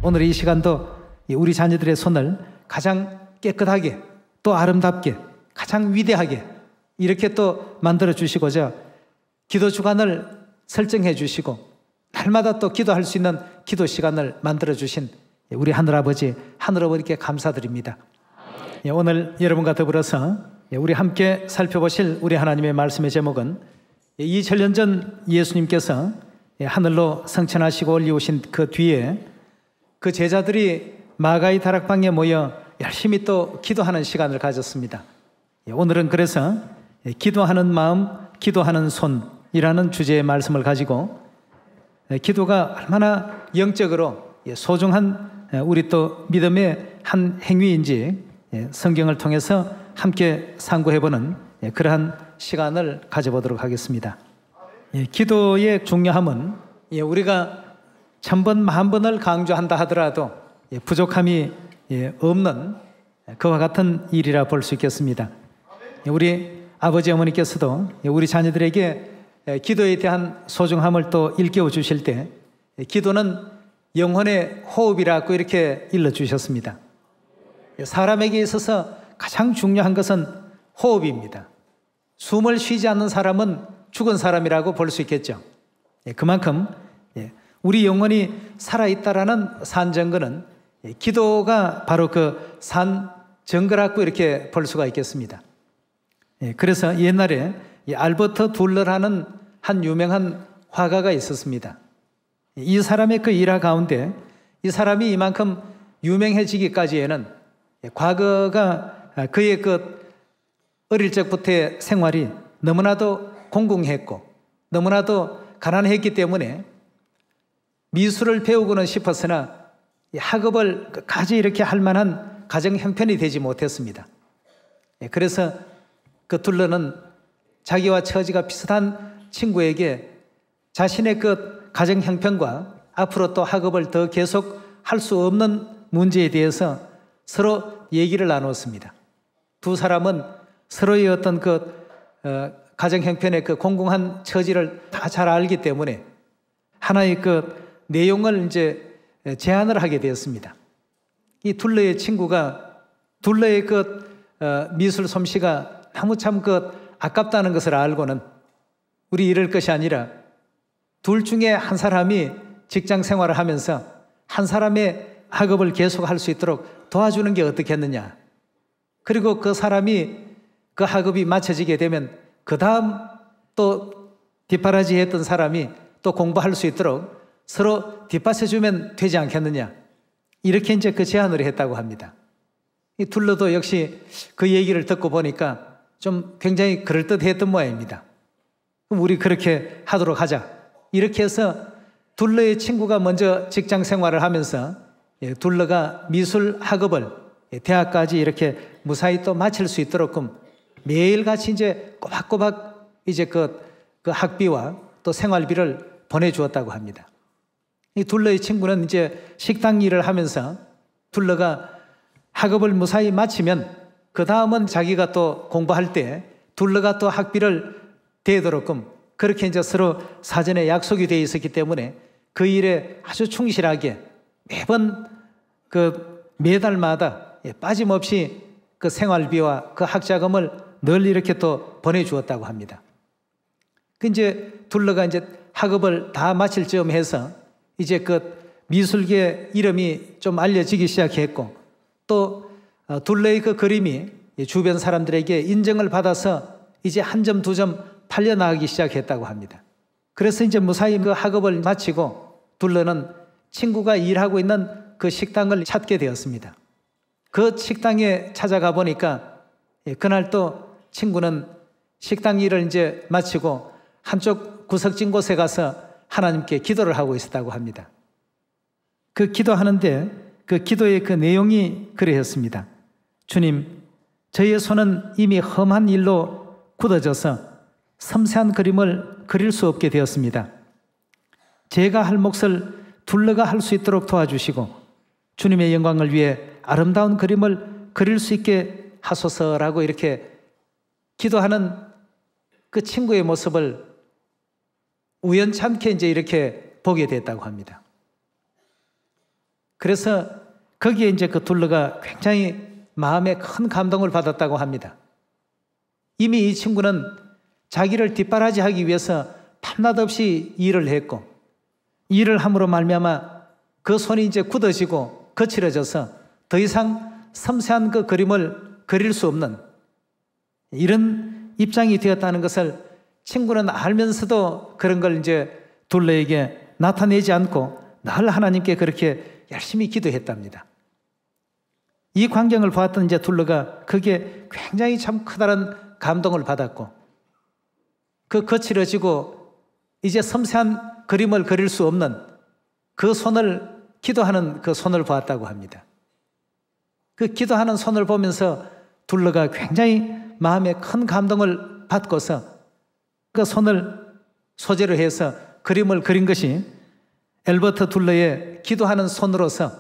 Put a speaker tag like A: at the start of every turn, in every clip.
A: 오늘 이 시간도 우리 자녀들의 손을 가장 깨끗하게 또 아름답게 가장 위대하게 이렇게 또 만들어 주시고자 기도 주간을 설정해 주시고 날마다 또 기도할 수 있는 기도 시간을 만들어 주신 우리 하늘아버지, 하늘어머니께 감사드립니다. 오늘 여러분과 더불어서 우리 함께 살펴보실 우리 하나님의 말씀의 제목은 2000년 전 예수님께서 하늘로 승천하시고 올리오신 그 뒤에 그 제자들이 마가의 다락방에 모여 열심히 또 기도하는 시간을 가졌습니다. 오늘은 그래서 기도하는 마음, 기도하는 손이라는 주제의 말씀을 가지고 기도가 얼마나 영적으로 소중한 우리 또 믿음의 한 행위인지 성경을 통해서 함께 상고해보는 그러한 시간을 가져보도록 하겠습니다. 기도의 중요함은 우리가 1000번, 10,000번을 강조한다 하더라도 부족함이 없는 그와 같은 일이라 볼 수 있겠습니다. 우리 아버지 어머니께서도 우리 자녀들에게 기도에 대한 소중함을 또 일깨워 주실 때 기도는 영혼의 호흡이라고 이렇게 일러주셨습니다. 사람에게 있어서 가장 중요한 것은 호흡입니다. 숨을 쉬지 않는 사람은 죽은 사람이라고 볼 수 있겠죠. 그만큼 우리 영혼이 살아있다라는 산증거는 기도가 바로 그 산증거라고 이렇게 볼 수가 있겠습니다. 그래서 옛날에 알버트 둘러라는 한 유명한 화가가 있었습니다. 이 사람의 그 일화 가운데 이 사람이 이만큼 유명해지기까지에는 과거가 그의 그 어릴 적부터의 생활이 너무나도 공공했고 너무나도 가난했기 때문에 미술을 배우고는 싶었으나 학업을 끝까지 이렇게 할 만한 가정 형편이 되지 못했습니다. 그래서 그 둘러는 자기와 처지가 비슷한 친구에게 자신의 그 가정 형편과 앞으로 또 학업을 더 계속 할 수 없는 문제에 대해서 서로 얘기를 나눴습니다. 두 사람은 서로의 어떤 그 가정 형편의 그 공공한 처지를 다 잘 알기 때문에 하나의 그 내용을 이제 제안을 하게 되었습니다. 이 둘러의 친구가 둘러의 그 미술 솜씨가 너무 참 그 아깝다는 것을 알고는 우리 이럴 것이 아니라 둘 중에 한 사람이 직장 생활을 하면서 한 사람의 학업을 계속할 수 있도록 도와주는 게 어떻겠느냐. 그리고 그 사람이 그 학업이 마쳐지게 되면 그 다음 또 뒷바라지 했던 사람이 또 공부할 수 있도록 서로 뒷받쳐주면 되지 않겠느냐. 이렇게 이제 그 제안을 했다고 합니다. 이 둘러도 역시 그 얘기를 듣고 보니까 좀 굉장히 그럴듯했던 모양입니다. 그럼 우리 그렇게 하도록 하자. 이렇게 해서 둘러의 친구가 먼저 직장 생활을 하면서 둘러가 미술 학업을 대학까지 이렇게 무사히 또 마칠 수 있도록 매일같이 이제 꼬박꼬박 이제 그 학비와 또 생활비를 보내주었다고 합니다. 이 둘러의 친구는 이제 식당 일을 하면서 둘러가 학업을 무사히 마치면 그 다음은 자기가 또 공부할 때 둘러가 또 학비를 대도록끔 그렇게 이제 서로 사전에 약속이 되어 있었기 때문에 그 일에 아주 충실하게 매번 그 매달마다 빠짐없이 그 생활비와 그 학자금을 늘 이렇게 또 보내주었다고 합니다. 그 이제 둘러가 이제 학업을 다 마칠 즈음 해서 이제 그 미술계 이름이 좀 알려지기 시작했고 또 둘러의 그 그림이 주변 사람들에게 인정을 받아서 이제 한 점, 두 점 팔려나가기 시작했다고 합니다. 그래서 이제 무사히 그 학업을 마치고 둘러는 친구가 일하고 있는 그 식당을 찾게 되었습니다. 그 식당에 찾아가 보니까 그날 또 친구는 식당 일을 이제 마치고 한쪽 구석진 곳에 가서 하나님께 기도를 하고 있었다고 합니다. 그 기도하는데 그 기도의 그 내용이 그러했습니다. 주님, 저희의 손은 이미 험한 일로 굳어져서 섬세한 그림을 그릴 수 없게 되었습니다. 제가 할 몫을 둘러가 할 수 있도록 도와주시고 주님의 영광을 위해 아름다운 그림을 그릴 수 있게 하소서라고 이렇게 기도하는 그 친구의 모습을 우연찮게 이제 이렇게 보게 됐다고 합니다. 그래서 거기에 이제 그 둘러가 굉장히 마음에 큰 감동을 받았다고 합니다. 이미 이 친구는 자기를 뒷바라지하기 위해서 밤낮 없이 일을 했고, 일을 함으로 말미암아 그 손이 이제 굳어지고 거칠어져서 더 이상 섬세한 그 그림을 그릴 수 없는 이런 입장이 되었다는 것을 친구는 알면서도 그런 걸 이제 둘러에게 나타내지 않고 늘 하나님께 그렇게 열심히 기도했답니다. 이 광경을 보았던 이제 둘러가 그게 굉장히 참 크다는 감동을 받았고, 그 거칠어지고 이제 섬세한 그림을 그릴 수 없는 그 손을, 기도하는 그 손을 보았다고 합니다. 그 기도하는 손을 보면서 둘러가 굉장히 마음에 큰 감동을 받고서 그 손을 소재로 해서 그림을 그린 것이 엘버트 둘러의 기도하는 손으로서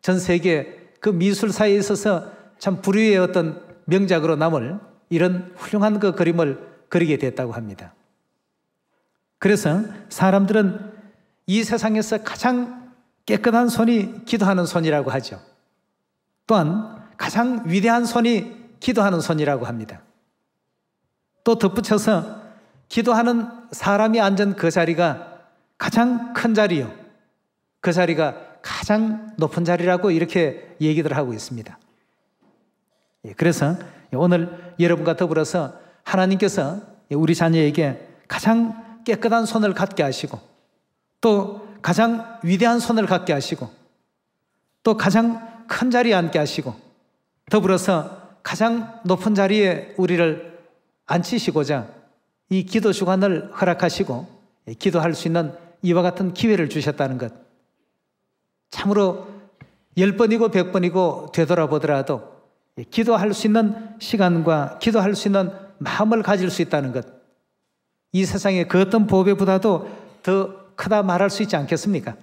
A: 전 세계 그 미술사에 있어서 참 불후의 어떤 명작으로 남을 이런 훌륭한 그 그림을 그리게 됐다고 합니다. 그래서 사람들은 이 세상에서 가장 깨끗한 손이 기도하는 손이라고 하죠. 또한 가장 위대한 손이 기도하는 손이라고 합니다. 또 덧붙여서 기도하는 사람이 앉은 그 자리가 가장 큰 자리요, 그 자리가 가장 높은 자리라고 이렇게 얘기들 하고 있습니다. 그래서 오늘 여러분과 더불어서 하나님께서 우리 자녀에게 가장 깨끗한 손을 갖게 하시고, 또 가장 위대한 손을 갖게 하시고, 또 가장 큰 자리에 앉게 하시고, 더불어서 가장 높은 자리에 우리를 앉히시고자 이 기도 주간을 허락하시고 기도할 수 있는 이와 같은 기회를 주셨다는 것, 참으로 10번이고 100번이고 되돌아보더라도 기도할 수 있는 시간과 기도할 수 있는 마음을 가질 수 있다는 것, 이 세상의 그 어떤 보배보다도 더 크다 말할 수 있지 않겠습니까?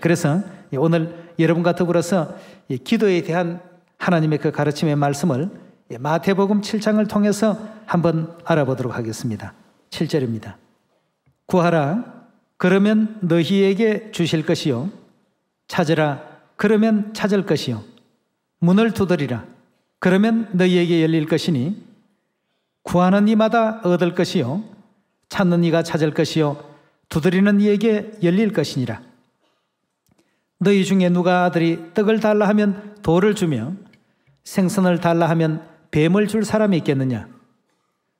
A: 그래서 오늘 여러분과 더불어서 기도에 대한 하나님의 그 가르침의 말씀을 마태복음 7장을 통해서 한번 알아보도록 하겠습니다. 7절입니다. 구하라, 그러면 너희에게 주실 것이요, 찾으라, 그러면 찾을 것이요, 문을 두드리라, 그러면 너희에게 열릴 것이니 구하는 이마다 얻을 것이요, 찾는 이가 찾을 것이요, 두드리는 이에게 열릴 것이니라. 너희 중에 누가 아들이 떡을 달라 하면 돌을 주며 생선을 달라 하면 뱀을 줄 사람이 있겠느냐?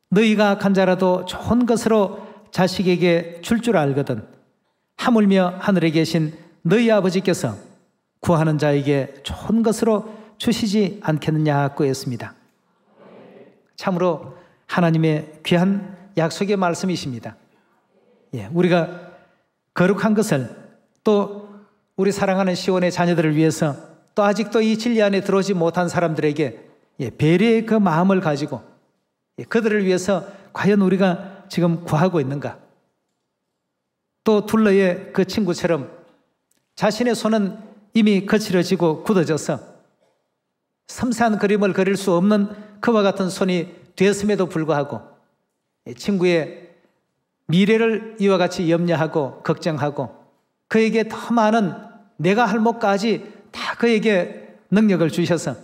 A: 너희가 악한 자라도 좋은 것으로 자식에게 줄 줄 알거든 하물며 하늘에 계신 너희 아버지께서 구하는 자에게 좋은 것으로 주시지 않겠느냐고 했습니다. 참으로 하나님의 귀한 약속의 말씀이십니다. 우리가 거룩한 것을, 또 우리 사랑하는 시온의 자녀들을 위해서, 또 아직도 이 진리 안에 들어오지 못한 사람들에게 배려의 그 마음을 가지고 그들을 위해서 과연 우리가 지금 구하고 있는가? 또 둘러의 그 친구처럼 자신의 손은 이미 거칠어지고 굳어져서 섬세한 그림을 그릴 수 없는 그와 같은 손이 되었음에도 불구하고 친구의 미래를 이와 같이 염려하고 걱정하고 그에게 더 많은 내가 할 몫까지 다 그에게 능력을 주셔서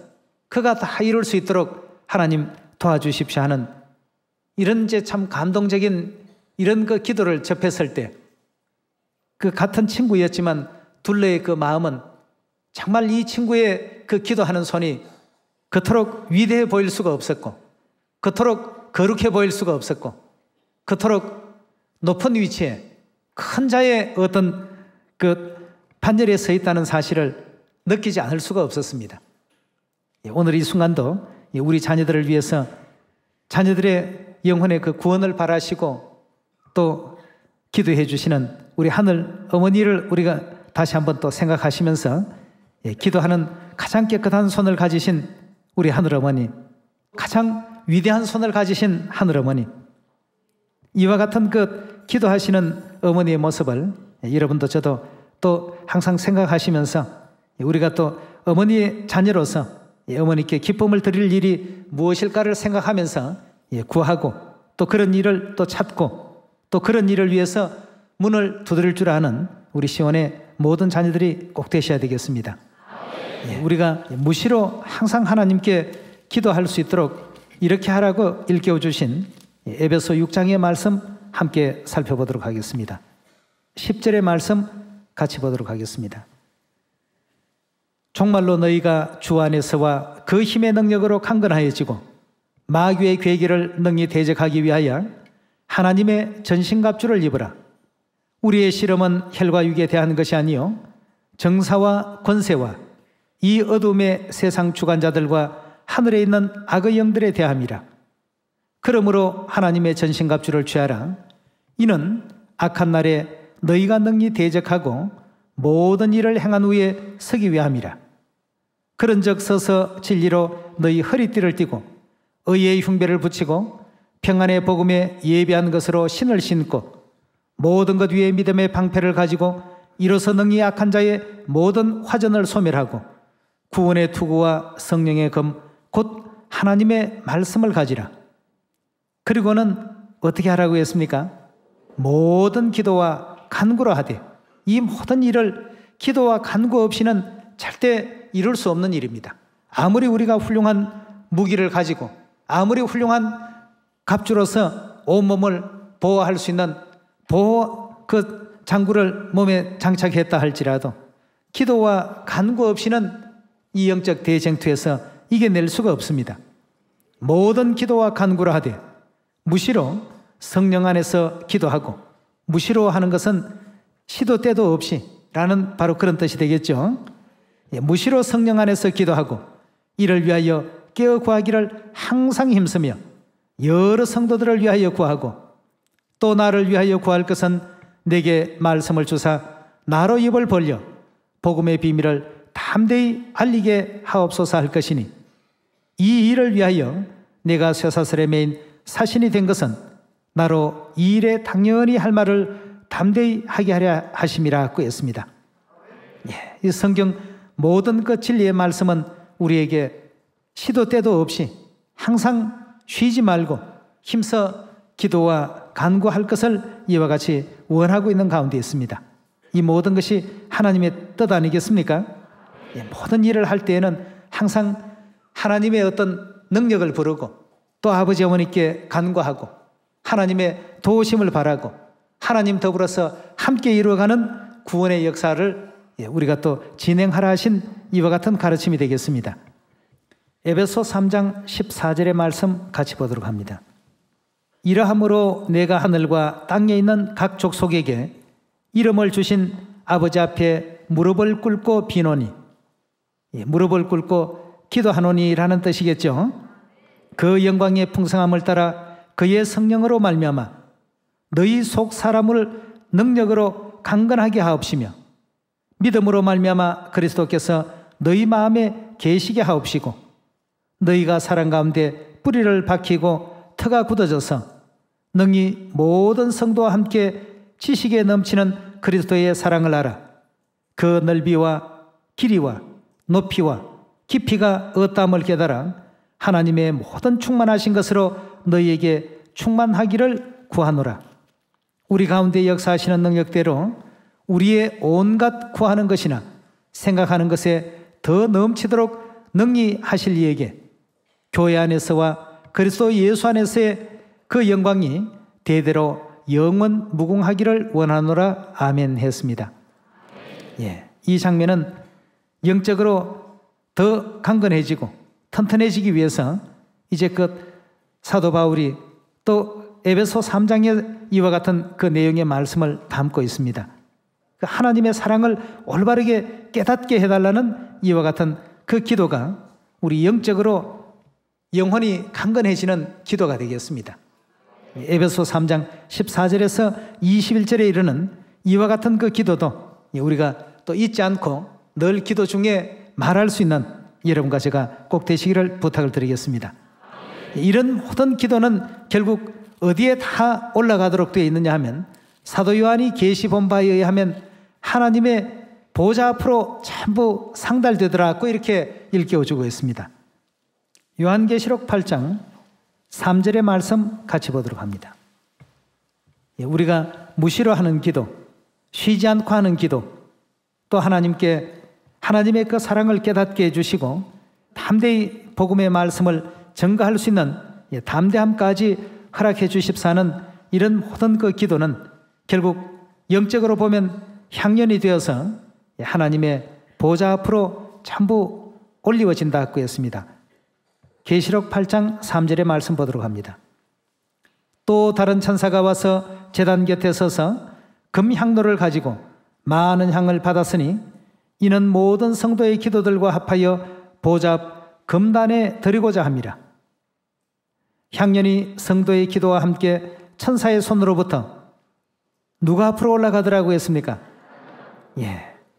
A: 그가 다 이룰 수 있도록 하나님 도와주십시오 하는 이런 이제 참 감동적인 이런 그 기도를 접했을 때 그 같은 친구였지만 둘러의 그 마음은 정말 이 친구의 그 기도하는 손이 그토록 위대해 보일 수가 없었고, 그토록 거룩해 보일 수가 없었고, 그토록 높은 위치에 큰 자의 어떤 그 판열에 서 있다는 사실을 느끼지 않을 수가 없었습니다. 오늘 이 순간도 우리 자녀들을 위해서 자녀들의 영혼의 그 구원을 바라시고 또 기도해 주시는 우리 하늘 어머니를 우리가 다시 한번 또 생각하시면서 기도하는 가장 깨끗한 손을 가지신 우리 하늘 어머니, 가장 위대한 손을 가지신 하늘 어머니, 이와 같은 그 기도하시는 어머니의 모습을 여러분도 저도 또 항상 생각하시면서 우리가 또 어머니의 자녀로서 어머니께 기쁨을 드릴 일이 무엇일까를 생각하면서 구하고 또 그런 일을 또 찾고 또 그런 일을 위해서 문을 두드릴 줄 아는 우리 시온의 모든 자녀들이 꼭 되셔야 되겠습니다. 우리가 무시로 항상 하나님께 기도할 수 있도록 이렇게 하라고 일깨워 주신 에베소 6장의 말씀 함께 살펴보도록 하겠습니다. 10절의 말씀 같이 보도록 하겠습니다. 정말로 너희가 주 안에서와 그 힘의 능력으로 강건하여지고 마귀의 괴계를 능히 대적하기 위하여 하나님의 전신갑주를 입으라. 우리의 씨름은 혈과 육에 대한 것이 아니요 정사와 권세와 이 어둠의 세상 주관자들과 하늘에 있는 악의 영들에 대함이라. 그러므로 하나님의 전신갑주를 취하라. 이는 악한 날에 너희가 능히 대적하고 모든 일을 행한 후에 서기 위함이라. 그런즉 서서 진리로 너희 허리띠를 띠고 의의 흉배를 붙이고 평안의 복음에 예비한 것으로 신을 신고 모든 것 위에 믿음의 방패를 가지고 이로써 능히 악한 자의 모든 화전을 소멸하고 구원의 투구와 성령의 검 곧 하나님의 말씀을 가지라. 그리고는 어떻게 하라고 했습니까? 모든 기도와 간구로 하되. 이 모든 일을 기도와 간구 없이는 절대 이룰 수 없는 일입니다. 아무리 우리가 훌륭한 무기를 가지고 아무리 훌륭한 갑주로서 온몸을 보호할 수 있는 보호 그 장구를 몸에 장착했다 할지라도 기도와 간구 없이는 이 영적 대쟁투에서 이겨낼 수가 없습니다. 모든 기도와 간구를 하되 무시로 성령 안에서 기도하고, 무시로 하는 것은 시도 때도 없이 라는 바로 그런 뜻이 되겠죠. 무시로 성령 안에서 기도하고 이를 위하여 깨어 구하기를 항상 힘쓰며 여러 성도들을 위하여 구하고 또 나를 위하여 구할 것은 내게 말씀을 주사 나로 입을 벌려 복음의 비밀을 담대히 알리게 하옵소서 할 것이니, 이 일을 위하여 내가 쇠사슬에 매인 사신이 된 것은 나로 이 일에 당연히 할 말을 담대히 하게 하려 하심이라고 했습니다. 이 성경 모든 그 진리의 말씀은 우리에게 시도 때도 없이 항상 쉬지 말고 힘써 기도와 간구할 것을 이와 같이 원하고 있는 가운데 있습니다. 이 모든 것이 하나님의 뜻 아니겠습니까? 모든 일을 할 때에는 항상 하나님의 어떤 능력을 부르고 또 아버지 어머니께 간구하고 하나님의 도우심을 바라고 하나님 더불어서 함께 이루어가는 구원의 역사를 우리가 또 진행하라 하신 이와 같은 가르침이 되겠습니다. 에베소 3장 14절의 말씀 같이 보도록 합니다. 이러함으로 내가 하늘과 땅에 있는 각 족속에게 이름을 주신 아버지 앞에 무릎을 꿇고 비노니, 무릎을 꿇고 기도하노니라는 뜻이겠죠. 그 영광의 풍성함을 따라 그의 성령으로 말미암아 너희 속 사람을 능력으로 강건하게 하옵시며 믿음으로 말미암아 그리스도께서 너희 마음에 계시게 하옵시고 너희가 사랑 가운데 뿌리를 박히고 터가 굳어져서 능히 모든 성도와 함께 지식에 넘치는 그리스도의 사랑을 알아 그 넓이와 길이와 높이와 깊이가 어떠함을 깨달아 하나님의 모든 충만하신 것으로 너희에게 충만하기를 구하노라. 우리 가운데 역사하시는 능력대로 우리의 온갖 구하는 것이나 생각하는 것에 더 넘치도록 능히 하실 이에게 교회 안에서와 그리스도 예수 안에서의 그 영광이 대대로 영원 무궁하기를 원하노라. 아멘 했습니다. 이 장면은 영적으로 더 강건해지고 튼튼해지기 위해서 이제 그 사도 바울이 또 에베소 3장에 이와 같은 그 내용의 말씀을 담고 있습니다. 그 하나님의 사랑을 올바르게 깨닫게 해달라는 이와 같은 그 기도가 우리 영적으로 영혼이 강건해지는 기도가 되겠습니다. 에베소 3장 14절에서 21절에 이르는 이와 같은 그 기도도 우리가 또 잊지 않고 늘 기도 중에 말할 수 있는 여러분과 제가 꼭 되시기를 부탁을 드리겠습니다. 이런 모든 기도는 결국 어디에 다 올라가도록 되어 있느냐 하면 사도 요한이 계시 본 바에 의하면 하나님의 보좌 앞으로 전부 상달되더라고 이렇게 일깨워주고 있습니다. 요한계시록 8장 3절의 말씀 같이 보도록 합니다. 우리가 무시로 하는 기도, 쉬지 않고 하는 기도, 또 하나님의 그 사랑을 깨닫게 해주시고 담대히 복음의 말씀을 전가할 수 있는 담대함까지 허락해 주십사는 이런 모든 그 기도는 결국 영적으로 보면 향연이 되어서 하나님의 보좌 앞으로 전부 올리워진다고 했습니다. 계시록 8장 3절의 말씀 보도록 합니다. 또 다른 천사가 와서 제단 곁에 서서 금향로를 가지고 많은 향을 받았으니 이는 모든 성도의 기도들과 합하여 보좌 앞 금단에 드리고자 함이라. 향연이 성도의 기도와 함께 천사의 손으로부터 누가 앞으로 올라가더라고 했습니까?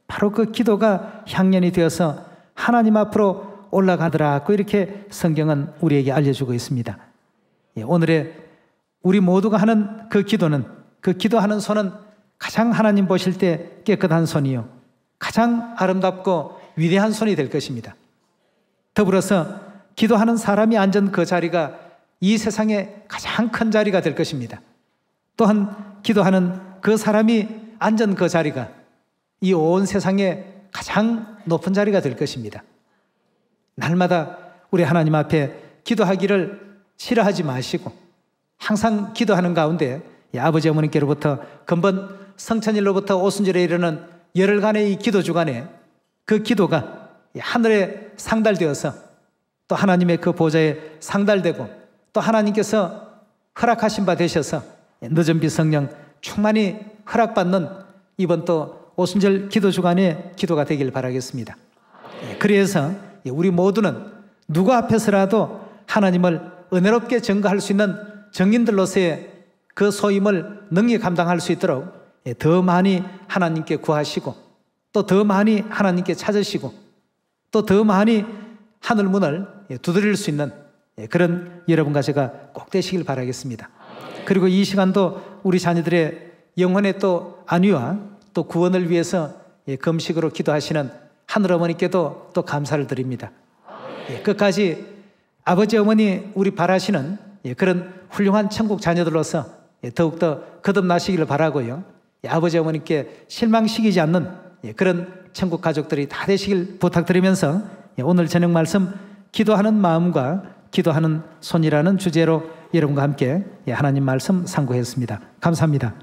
A: 바로 그 기도가 향연이 되어서 하나님 앞으로 올라가더라고 이렇게 성경은 우리에게 알려주고 있습니다. 오늘의 우리 모두가 하는 그 기도는, 그 기도하는 손은 가장 하나님 보실 때 깨끗한 손이요 가장 아름답고 위대한 손이 될 것입니다. 더불어서 기도하는 사람이 앉은 그 자리가 이 세상의 가장 큰 자리가 될 것입니다. 또한 기도하는 그 사람이 앉은 그 자리가 이 온 세상의 가장 높은 자리가 될 것입니다. 날마다 우리 하나님 앞에 기도하기를 싫어하지 마시고 항상 기도하는 가운데 아버지 어머니께로부터 근본 성천일로부터 오순절에 이르는 열흘간의 이 기도 주간에 그 기도가 하늘에 상달되어서 또 하나님의 그 보좌에 상달되고 또 하나님께서 허락하신 바 되셔서 늦은 비 성령 충만히 허락받는 이번 또 오순절 기도 주간의 기도가 되길 바라겠습니다. 그래서 우리 모두는 누구 앞에서라도 하나님을 은혜롭게 증거할 수 있는 증인들로서의 그 소임을 능히 감당할 수 있도록 더 많이 하나님께 구하시고 또 더 많이 하나님께 찾으시고 또 더 많이 하늘 문을 두드릴 수 있는 그런 여러분과 제가 꼭 되시길 바라겠습니다. 그리고 이 시간도 우리 자녀들의 영혼의 또 안위와 또 구원을 위해서 금식으로 기도하시는 하늘어머니께도 또 감사를 드립니다. 끝까지 아버지 어머니 우리 바라시는 그런 훌륭한 천국 자녀들로서 더욱더 거듭나시기를 바라고요. 아버지 어머니께 실망시키지 않는 그런 천국 가족들이 다 되시길 부탁드리면서 오늘 저녁 말씀 기도하는 마음과 기도하는 손이라는 주제로 여러분과 함께 하나님 말씀 상고했습니다. 감사합니다.